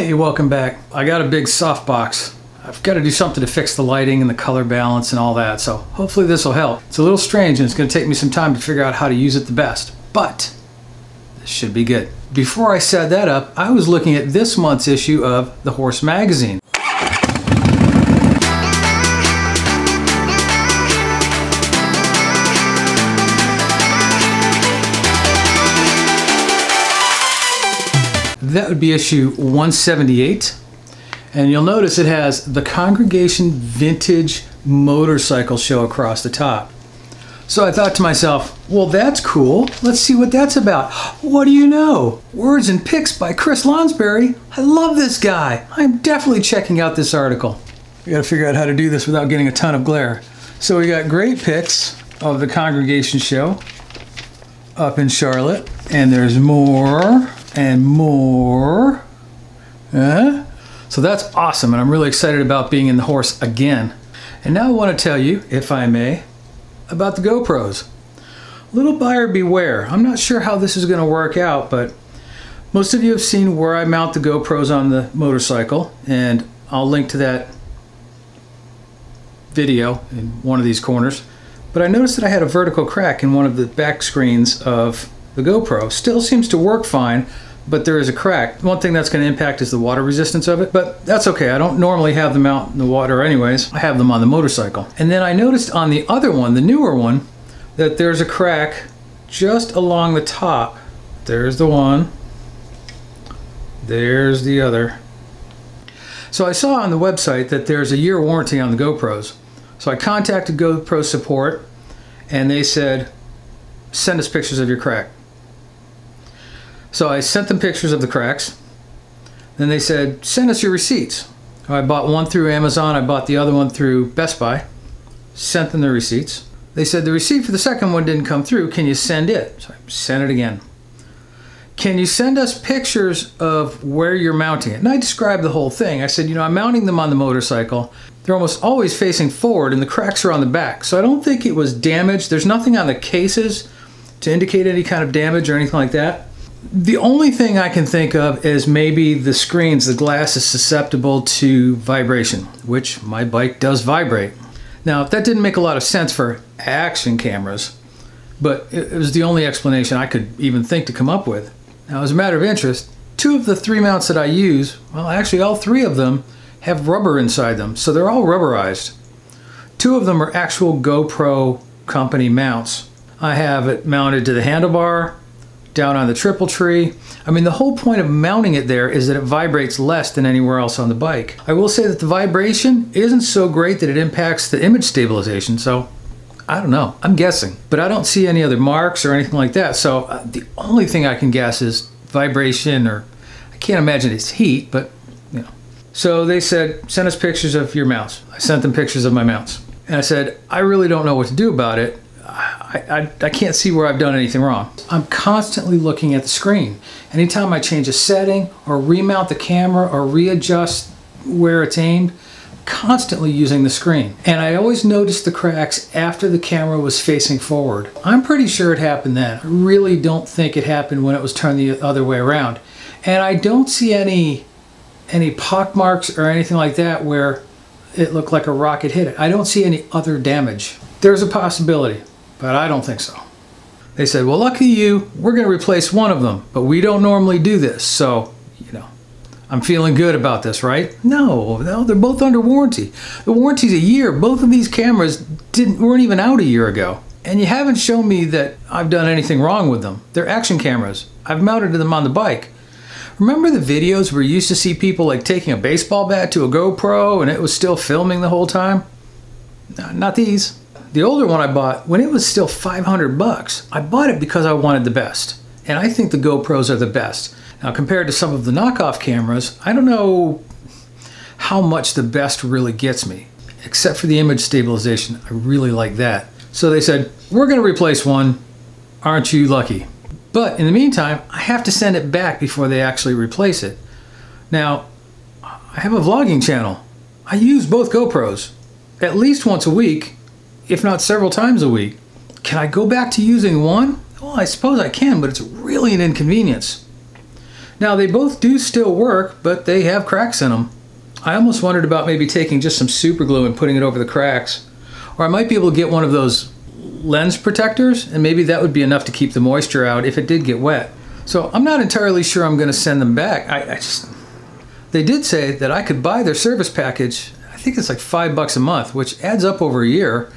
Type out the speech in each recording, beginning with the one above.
Hey, welcome back. I got a big softbox. I've got to do something to fix the lighting and the color balance and all that, so hopefully this will help. It's a little strange and it's going to take me some time to figure out how to use it the best, but this should be good. Before I set that up, I was looking at this month's issue of the Horse magazine. That would be issue 178, and you'll notice it has the Congregation Vintage Motorcycle Show across the top. So I thought to myself, well, that's cool. Let's see what that's about. What do you know? Words and Pics by Chris Lonsberry. I love this guy. I'm definitely checking out this article. We got to figure out how to do this without getting a ton of glare. So we got great pics of the Congregation Show up in Charlotte, and there's more and more. So that's awesome, and I'm really excited about being in the Horse again. And now I want to tell you, if I may, about the GoPros. Little buyer beware. I'm not sure how this is going to work out, but most of you have seen where I mount the GoPros on the motorcycle, and I'll link to that video in one of these corners. But I noticed that I had a vertical crack in one of the back screens of the GoPro. Still seems to work fine, but there is a crack. One thing that's going to impact is the water resistance of it, but that's okay. I don't normally have them out in the water anyways. I have them on the motorcycle. And then I noticed on the other one, the newer one, that there's a crack just along the top. There's the one. There's the other. So I saw on the website that there's a year warranty on the GoPros. So I contacted GoPro support, and they said, send us pictures of your crack. So I sent them pictures of the cracks. Then they said, send us your receipts. I bought one through Amazon, I bought the other one through Best Buy. Sent them the receipts. They said the receipt for the second one didn't come through, can you send it? So I sent it again. Can you send us pictures of where you're mounting it? And I described the whole thing. I said, you know, I'm mounting them on the motorcycle. They're almost always facing forward and the cracks are on the back. So I don't think it was damaged. There's nothing on the cases to indicate any kind of damage or anything like that. The only thing I can think of is maybe the screens, the glass is susceptible to vibration, which my bike does vibrate. Now, that didn't make a lot of sense for action cameras, but it was the only explanation I could even think to come up with. Now, as a matter of interest, two of the three mounts that I use, well, actually all three of them have rubber inside them, so they're all rubberized. Two of them are actual GoPro company mounts. I have it mounted to the handlebar, down on the triple tree. I mean, the whole point of mounting it there is that it vibrates less than anywhere else on the bike. I will say that the vibration isn't so great that it impacts the image stabilization, so I don't know, I'm guessing. But I don't see any other marks or anything like that, so the only thing I can guess is vibration, or I can't imagine it's heat, but you know. So they said, send us pictures of your mounts. I sent them pictures of my mounts. And I said, I really don't know what to do about it. I can't see where I've done anything wrong. I'm constantly looking at the screen. Anytime I change a setting or remount the camera or readjust where it's aimed, I'm constantly using the screen. And I always notice the cracks after the camera was facing forward. I'm pretty sure it happened then. I really don't think it happened when it was turned the other way around. And I don't see any pock marks or anything like that where it looked like a rocket hit it. I don't see any other damage. There's a possibility, but I don't think so. They said, well, lucky you, we're going to replace one of them, but we don't normally do this, so, you know, I'm feeling good about this, right? No, they're both under warranty. The warranty's a year. Both of these cameras weren't even out a year ago. And you haven't shown me that I've done anything wrong with them. They're action cameras. I've mounted them on the bike. Remember the videos where you used to see people like taking a baseball bat to a GoPro and it was still filming the whole time? No, not these. The older one I bought, when it was still 500 bucks, I bought it because I wanted the best. And I think the GoPros are the best. Now, compared to some of the knockoff cameras, I don't know how much the best really gets me. Except for the image stabilization, I really like that. So they said, we're going to replace one. Aren't you lucky? But in the meantime, I have to send it back before they actually replace it. Now, I have a vlogging channel. I use both GoPros at least once a week, if not several times a week. Can I go back to using one? Well, I suppose I can, but it's really an inconvenience. Now they both do still work, but they have cracks in them. I almost wondered about maybe taking just some super glue and putting it over the cracks. Or I might be able to get one of those lens protectors, and maybe that would be enough to keep the moisture out if it did get wet. So I'm not entirely sure I'm going to send them back. They did say that I could buy their service package. I think it's like $5 a month, which adds up over a year.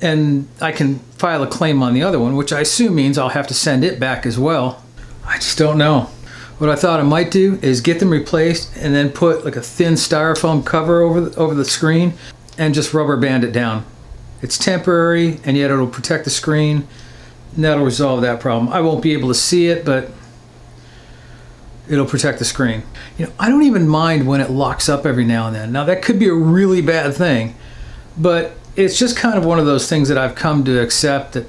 And I can file a claim on the other one, which I assume means I'll have to send it back as well. I just don't know. What I thought I might do is get them replaced and then put like a thin styrofoam cover over the screen and just rubber band it down. It's temporary, and yet it'll protect the screen, and that'll resolve that problem. I won't be able to see it, but it'll protect the screen. You know, I don't even mind when it locks up every now and then. Now that could be a really bad thing, but it's just kind of one of those things that I've come to accept that,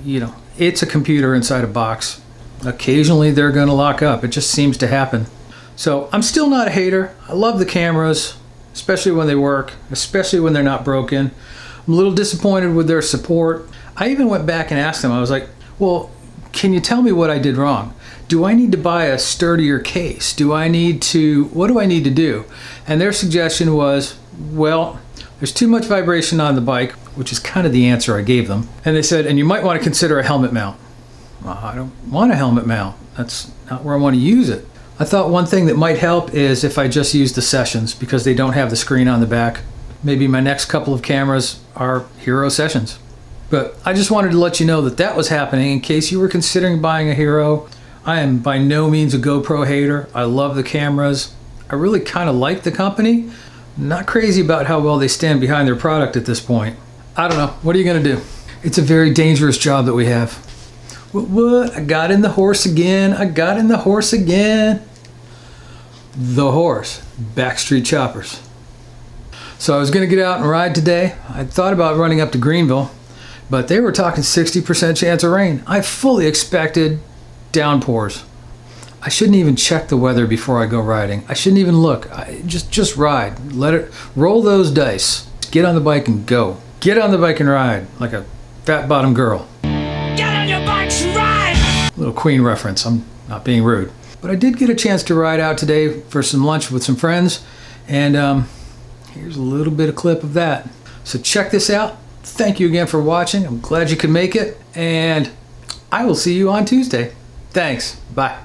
you know, it's a computer inside a box. Occasionally they're going to lock up. It just seems to happen. So I'm still not a hater. I love the cameras, especially when they work, especially when they're not broken. I'm a little disappointed with their support. I even went back and asked them, I was like, well, can you tell me what I did wrong? Do I need to buy a sturdier case? What do I need to do? And their suggestion was, well, there's too much vibration on the bike, which is kind of the answer I gave them. And they said, and you might want to consider a helmet mount. Well, I don't want a helmet mount. That's not where I want to use it. I thought one thing that might help is if I just use the Sessions, because they don't have the screen on the back. Maybe my next couple of cameras are Hero Sessions. But I just wanted to let you know that that was happening in case you were considering buying a Hero. I am by no means a GoPro hater. I love the cameras. I really kind of like the company. Not crazy about how well they stand behind their product at this point. I don't know. What are you going to do? It's a very dangerous job that we have. What? I got in the horse again. I got in the horse again. The horse. Backstreet Choppers. So I was going to get out and ride today. I thought about running up to Greenville, but they were talking 60% chance of rain. I fully expected downpours. I shouldn't even check the weather before I go riding. I shouldn't even look. Just ride. Let it roll those dice. Get on the bike and go. Get on the bike and ride like a fat bottom girl. Get on your bikes and ride! Little Queen reference. I'm not being rude. But I did get a chance to ride out today for some lunch with some friends, and here's a little bit of clip of that. So check this out. Thank you again for watching. I'm glad you could make it, and I will see you on Tuesday. Thanks. Bye.